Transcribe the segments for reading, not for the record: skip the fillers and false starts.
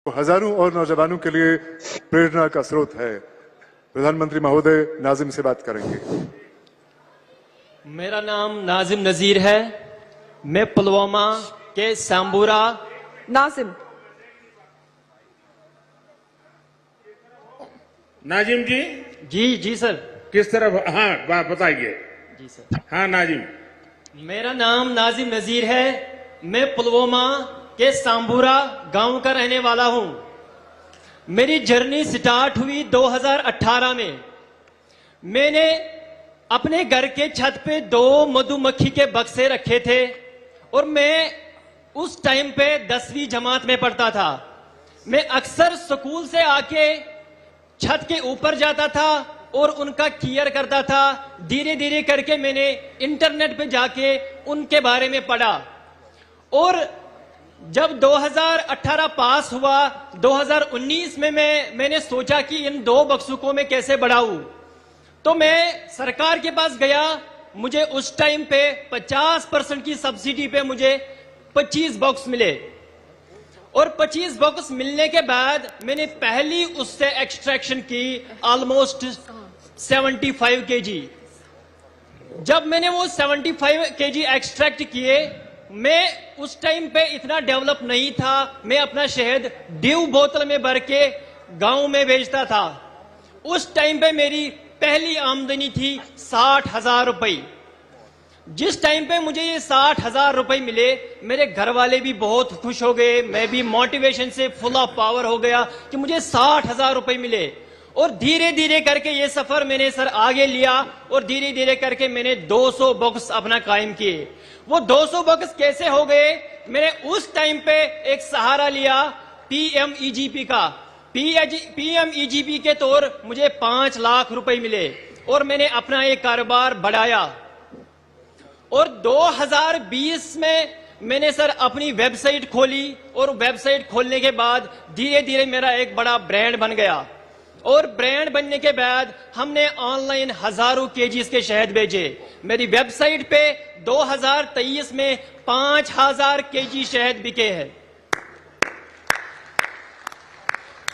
वो हजारों और नौजवानों के लिए प्रेरणा का स्रोत है। प्रधानमंत्री महोदय नाजिम से बात करेंगे। मेरा नाम नाजिम नजीर है। मैं पुलवामा के सांबूरा। नाजिम नाजिम जी, जी सर। किस तरफ? हाँ बताइए। जी सर। हाँ नाजिम, मेरा नाम नाजिम नजीर है। मैं पुलवामा के सांबूरा गांव का रहने वाला हूं। मेरी जर्नी स्टार्ट हुई 2018 में। मैंने अपने घर के छत पे 2 मधुमक्खी के बक्से रखे थे और मैं उस टाइम पे 10वीं जमात में पढ़ता था। मैं अक्सर स्कूल से आके छत के ऊपर जाता था और उनका केयर करता था। धीरे धीरे करके मैंने इंटरनेट पे जाके उनके बारे में पढ़ा और जब 2018 पास हुआ, 2019 में मैंने सोचा कि इन 2 बक्सों को मैं कैसे बढ़ाऊं। तो मैं सरकार के पास गया। मुझे उस टाइम पे 50% की सब्सिडी पे मुझे 25 बॉक्स मिले और 25 बॉक्स मिलने के बाद मैंने पहली उससे एक्सट्रैक्शन की ऑलमोस्ट 75 केजी। जब मैंने वो 75 केजी एक्सट्रैक्ट किए, मैं उस टाइम पे इतना डेवलप नहीं था। मैं अपना शहद ड्यू बोतल में भर के गांव में बेचता था। उस टाइम पे मेरी पहली आमदनी थी 60,000 रुपए। जिस टाइम पे मुझे ये 60,000 रुपए मिले, मेरे घर वाले भी बहुत खुश हो गए। मैं भी मोटिवेशन से फुल ऑफ पावर हो गया कि मुझे 60,000 रुपए मिले। और धीरे धीरे करके ये सफर मैंने सर आगे लिया और धीरे धीरे करके मैंने 200 बॉक्स अपना कायम किए। वो 200 बॉक्स कैसे हो गए? मैंने उस टाइम पे एक सहारा लिया PMEGP का। PMEGP के तौर मुझे 5 लाख रुपए मिले और मैंने अपना एक कारोबार बढ़ाया। और 2020 में मैंने सर अपनी वेबसाइट खोली और वेबसाइट खोलने के बाद धीरे धीरे मेरा एक बड़ा ब्रांड बन गया। और ब्रांड बनने के बाद हमने ऑनलाइन हजारों केजीज के शहद भेजे। मेरी वेबसाइट पे 2023 में 5,000 केजी शहद बिके हैं।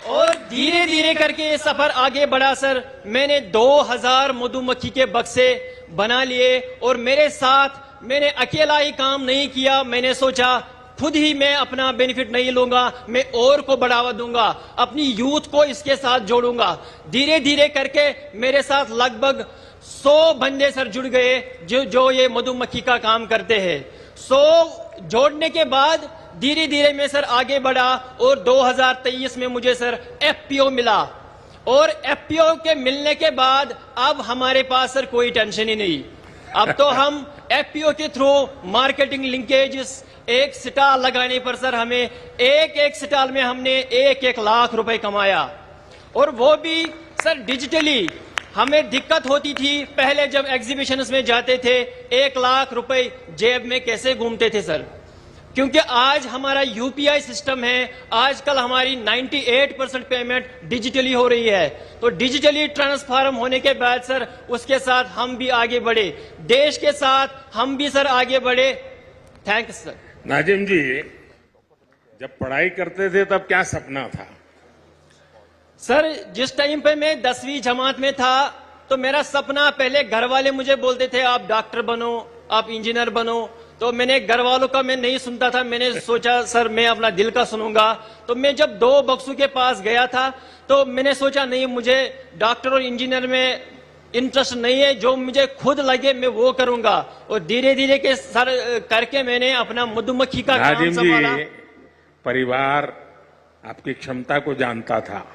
और धीरे धीरे करके ये सफर आगे बढ़ा सर। मैंने 2000 मधुमक्खी के बक्से बना लिए और मेरे साथ मैंने अकेला ही काम नहीं किया। मैंने सोचा खुद ही मैं अपना बेनिफिट नहीं लूंगा, मैं और को बढ़ावा दूंगा, अपनी यूथ को इसके साथ जोड़ूंगा। धीरे धीरे करके मेरे साथ लगभग 100 बंदे सर जुड़ गए जो ये मधुमक्खी का काम करते हैं। 100 जोड़ने के बाद धीरे धीरे मैं सर आगे बढ़ा और 2023 में मुझे सर FPO मिला। और FPO के मिलने के बाद अब हमारे पास सर कोई टेंशन ही नहीं। अब तो हम FPO के थ्रू मार्केटिंग लिंकेजेस, एक स्टॉल लगाने पर सर हमें एक स्टॉल में हमने 1 लाख रुपए कमाया। और वो भी सर डिजिटली। हमें दिक्कत होती थी पहले जब एग्जीबिशंस में जाते थे, 1 लाख रुपए जेब में कैसे घूमते थे सर, क्योंकि आज हमारा UPI सिस्टम है। आजकल हमारी 98% पेमेंट डिजिटली हो रही है। तो डिजिटली ट्रांसफॉर्म होने के बाद सर उसके साथ हम भी आगे बढ़े, देश के साथ हम भी सर आगे बढ़े। Thanks sir. नाजिम जी, जब पढ़ाई करते थे तब क्या सपना था? सर जिस टाइम पे मैं 10वीं जमात में था तो मेरा सपना, पहले घर वाले मुझे बोलते थे आप डॉक्टर बनो, आप इंजीनियर बनो। तो मैंने घर वालों का मैं नहीं सुनता था। मैंने सोचा सर मैं अपना दिल का सुनूंगा। तो मैं जब 2 बक्सों के पास गया था तो मैंने सोचा नहीं, मुझे डॉक्टर और इंजीनियर में इंटरेस्ट नहीं है, जो मुझे खुद लगे मैं वो करूंगा। और धीरे धीरे के सर करके मैंने अपना मधुमक्खी का काम संभाला। परिवार आपकी क्षमता को जानता था,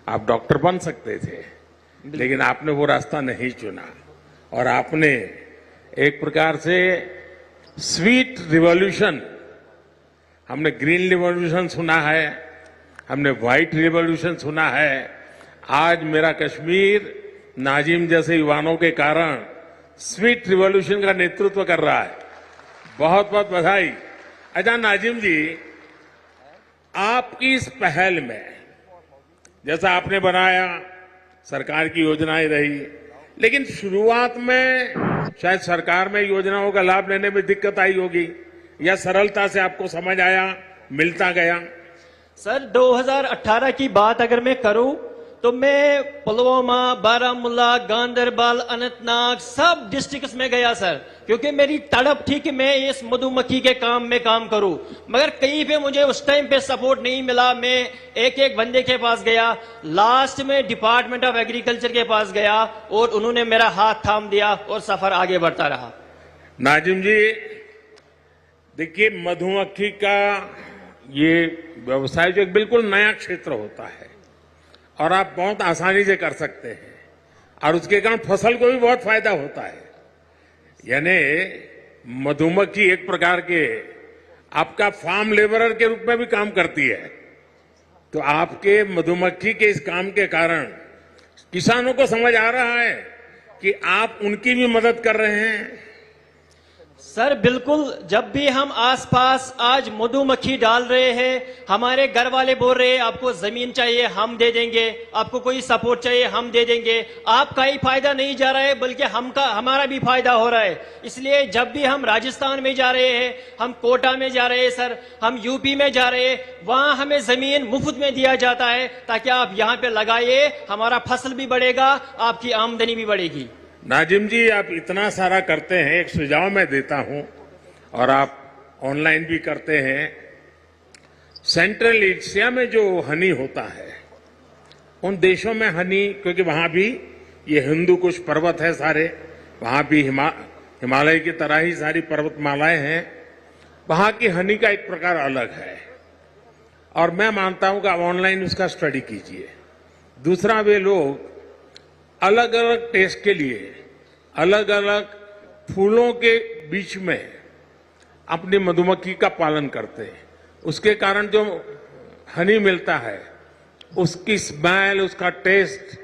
आप डॉक्टर बन सकते थे, लेकिन आपने वो रास्ता नहीं चुना और आपने एक प्रकार से स्वीट रिवॉल्यूशन, हमने ग्रीन रिवॉल्यूशन सुना है, हमने व्हाइट रिवॉल्यूशन सुना है। आज मेरा कश्मीर नाजिम जैसे युवाओं के कारण स्वीट रिवॉल्यूशन का नेतृत्व कर रहा है। बहुत बहुत बधाई। अच्छा नाजिम जी, आपकी इस पहल में, जैसा आपने बनाया, सरकार की योजनाएं रही, लेकिन शुरुआत में शायद सरकार में योजनाओं का लाभ लेने में दिक्कत आई होगी या सरलता से आपको समझ आया, मिलता गया? सर 2018 की बात अगर मैं करूं तो मैं पुलवामा, बारामूला, गांधरबल, अनंतनाग सब डिस्ट्रिक्ट्स में गया सर, क्योंकि मेरी तड़प थी कि मैं इस मधुमक्खी के काम में काम करूं। मगर कहीं पे मुझे उस टाइम पे सपोर्ट नहीं मिला। मैं एक एक बंदे के पास गया, लास्ट में डिपार्टमेंट ऑफ एग्रीकल्चर के पास गया और उन्होंने मेरा हाथ थाम दिया और सफर आगे बढ़ता रहा। नाजिम जी, देखिए, मधुमक्खी का ये व्यवसाय जो एक बिल्कुल नया क्षेत्र होता है और आप बहुत आसानी से कर सकते हैं और उसके कारण फसल को भी बहुत फायदा होता है। यानी मधुमक्खी एक प्रकार के आपका फार्म लेबरर के रूप में भी काम करती है। तो आपके मधुमक्खी के इस काम के कारण किसानों को समझ आ रहा है कि आप उनकी भी मदद कर रहे हैं। सर बिल्कुल, जब भी हम आसपास आज मधुमक्खी डाल रहे हैं, हमारे घर वाले बोल रहे हैं आपको जमीन चाहिए हम दे देंगे, आपको कोई सपोर्ट चाहिए हम दे देंगे। आपका ही फायदा नहीं जा रहा है बल्कि हमारा भी फायदा हो रहा है। इसलिए जब भी हम राजस्थान में जा रहे हैं, हम कोटा में जा रहे हैं सर, हम यूपी में जा रहे हैं, वहां हमें जमीन मुफ्त में दिया जाता है ताकि आप यहाँ पे लगाइए, हमारा फसल भी बढ़ेगा, आपकी आमदनी भी बढ़ेगी। नाजिम जी, आप इतना सारा करते हैं, एक सुझाव मैं देता हूं और आप ऑनलाइन भी करते हैं। सेंट्रल एशिया में जो हनी होता है, उन देशों में हनी, क्योंकि वहां भी ये हिंदू कुश पर्वत है सारे, वहां भी हिमालय की तरह ही सारी पर्वतमालाएं हैं, वहां की हनी का एक प्रकार अलग है और मैं मानता हूं कि आप ऑनलाइन उसका स्टडी कीजिए। दूसरा, वे लोग अलग अलग टेस्ट के लिए अलग अलग फूलों के बीच में अपनी मधुमक्खी का पालन करते हैं। उसके कारण जो हनी मिलता है, उसकी स्मेल, उसका टेस्ट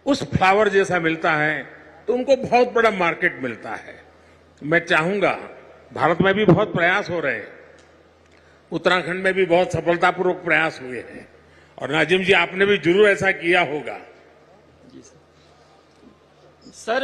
उस फ्लावर जैसा मिलता है, तो उनको बहुत बड़ा मार्केट मिलता है। मैं चाहूंगा, भारत में भी बहुत प्रयास हो रहे हैं, उत्तराखंड में भी बहुत सफलतापूर्वक प्रयास हुए हैं और नाजिम जी आपने भी जरूर ऐसा किया होगा। सर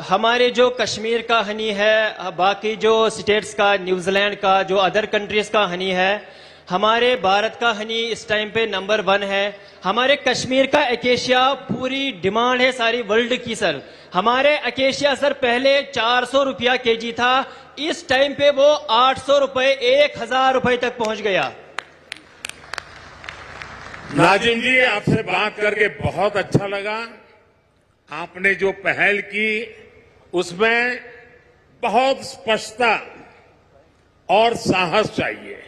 हमारे जो कश्मीर का हनी है, बाकी जो स्टेट्स का, न्यूजीलैंड का, जो अदर कंट्रीज का हनी है, हमारे भारत का हनी इस टाइम पे नंबर 1 है। हमारे कश्मीर का एकेशिया पूरी डिमांड है सारी वर्ल्ड की सर। हमारे एकेशिया सर पहले 400 रुपया केजी था, इस टाइम पे वो 800 रुपए, 1000 रुपए तक पहुंच गया। नाजिम जी, आपसे बात करके बहुत अच्छा लगा। आपने जो पहल की उसमें बहुत स्पष्टता और साहस चाहिए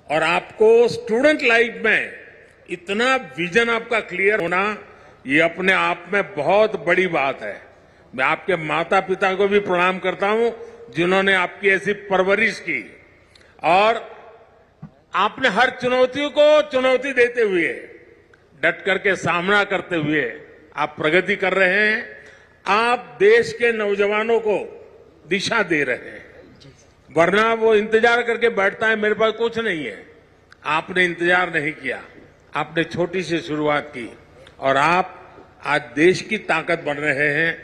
और आपको स्टूडेंट लाइफ में इतना विजन आपका क्लियर होना, ये अपने आप में बहुत बड़ी बात है। मैं आपके माता पिता को भी प्रणाम करता हूं जिन्होंने आपकी ऐसी परवरिश की और आपने हर चुनौतियों को चुनौती देते हुए, डट करके सामना करते हुए आप प्रगति कर रहे हैं। आप देश के नौजवानों को दिशा दे रहे हैं, वरना वो इंतजार करके बैठता है मेरे पास कुछ नहीं है। आपने इंतजार नहीं किया, आपने छोटी सी शुरुआत की और आप आज देश की ताकत बन रहे हैं।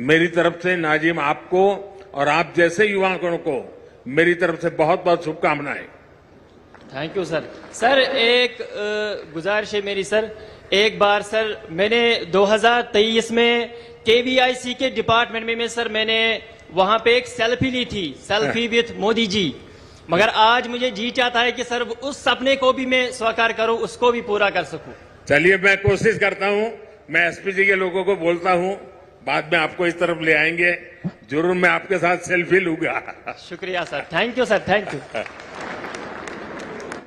मेरी तरफ से नाजिम आपको और आप जैसे युवाओं को मेरी तरफ से बहुत बहुत शुभकामनाएं। Thank you sir. सर एक गुजारिश है मेरी सर, एक बार सर मैंने 2023 में KVIC के डिपार्टमेंट में सर मैंने वहां पे एक सेल्फी ली थी, सेल्फी विथ मोदी जी। मगर आज मुझे जी चाहता है कि सर उस सपने को भी मैं साकार करूं, उसको भी पूरा कर सकूं। चलिए, मैं कोशिश करता हूं, मैं एसपी जी के लोगों को बोलता हूं, बाद में आपको इस तरफ ले आएंगे, जरूर मैं आपके साथ सेल्फी लूंगा। शुक्रिया sir, thank you sir, thank you.